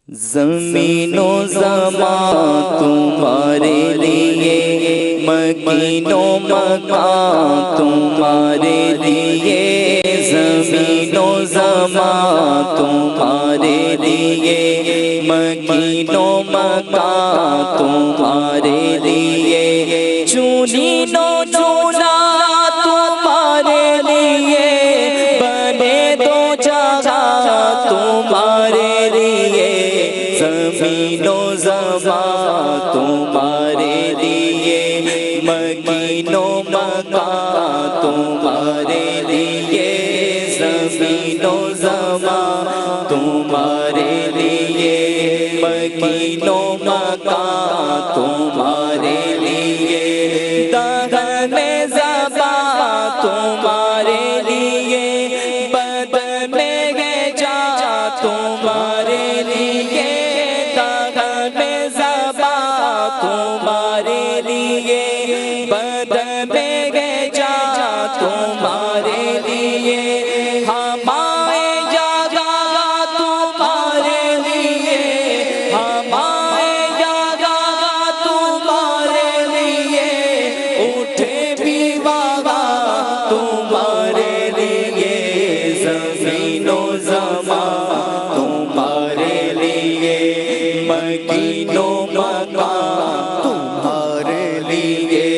زمین و زمان تمہارے لیے، مکین و مکان تمہارے لیے، زمین و زمان تمہارے لیے، مکین و مکان تمہارے لیے، چنین و چنا تمہارے لیے، بنے دو جگہ تمہارے لیے، زمین و زمان تمہارے لیے، مکین و مکان تمہارے لیے، زمین و زمان تمہارے لیے، مکین و مکان تمہارے لیے، دہن میں زبان تمہارے لیے، بدن میں ہے جان تمہارے لیے، دہن میں زبان تمہارے لیے، بدن میں ہے جان تمہارے لیے، ہمارے جگہ تمہارے لیے، ہمارے جگہ تمہارے لیے، اٹھے بھی وہاں تمہارے لیے، زمین و زمان تمہارے لیے، مکین و مکان تمہارے لیے،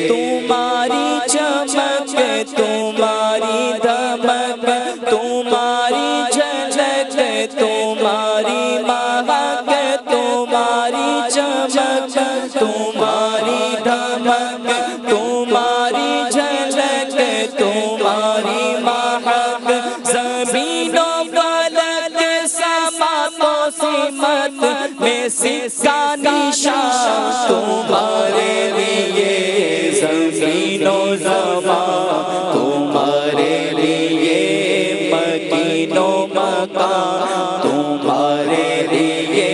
تمہاری چمک تمہاری دمک تمہاری جھلک تمہاری مہک، تمہاری چمک تمہاری دمک تمہاری جھلک تمہاری مہک، زمین و فلک سماوات و سمت میں سکہ نشان تمہارے لیے، زمین و زمان تمہارے لیے، مکین و مکان تمہارے لیے،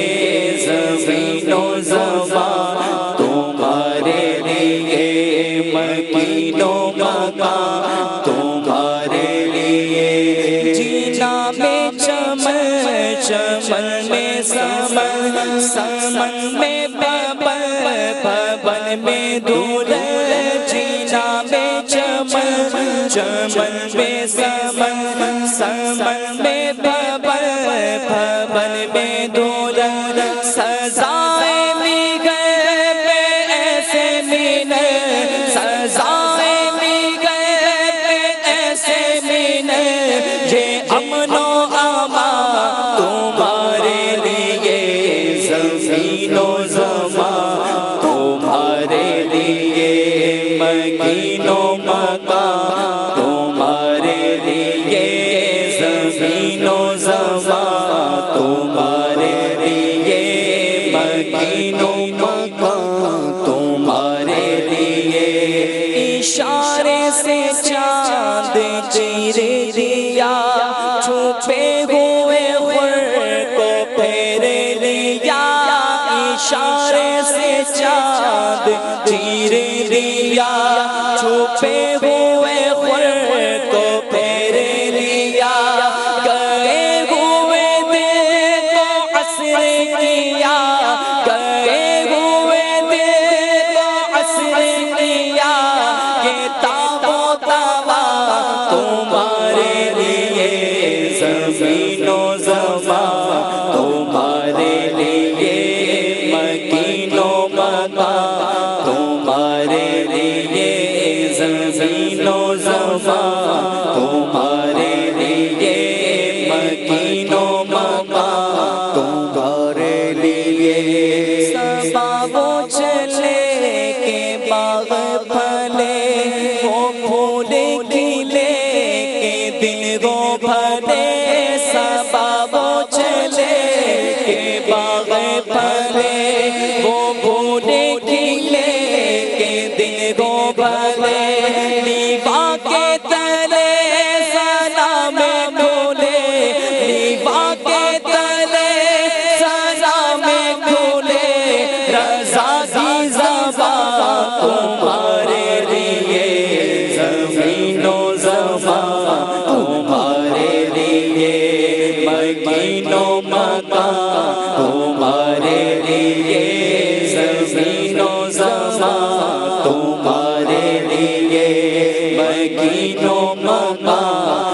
زمین و زمان تمہارے لیے، مکین و مکان تمہارے لیے، جینا میں چمن چمن میں سمن سمن میں ببن ببن میں دولت، جینا میں چمن چمن میں سمن سمن میں ببن ببن میں دولت، سزائے بھی گئے پہ ایسے مینے، سزائے بھی گئے پہ ایسے مینے، یہ امن و امان تمہارے لیے، زمین و زمان تمہارے لیے، مکین و مکان تمہارے لیے، زمین و زمان تمہارے لیے، مکین و مکان تمہارے لیے، اشارے سے چاند چیر دیا، چھپے ہوئے خور کو پھیر لیا، اشارے سے چاند چیر دیا، چھپے ہوئے خور کو پھیر لیا، گئے ہوئے دل کو عصر کیا، گئے ہوئے دل کو عصر کیا، یہ تاب و توا تمہارے لیے، زمین و زمان تمہارے لیے، مکین و مکان تمہارے لیے، زمین و زمان تمہارے لیے، مکین و مکان تمہارے لیے، صبا وہ چلے کے باغ پھلے، وہ پھول کھلے کے دن گو بھلے، صبا وہ چلے کے باغ پھلے، وہ پھول کھلے کے دن گو بھلے، لیوا کے تلے سلام کھولے، لیوا کے تلے سلام کھولے، رضا کی زبان تمہارے لیے، زمین و زمان تمہارے لیے، مکین و مکان تمہارے لیے زمین و زمان تمہارے لیے مکین و مکان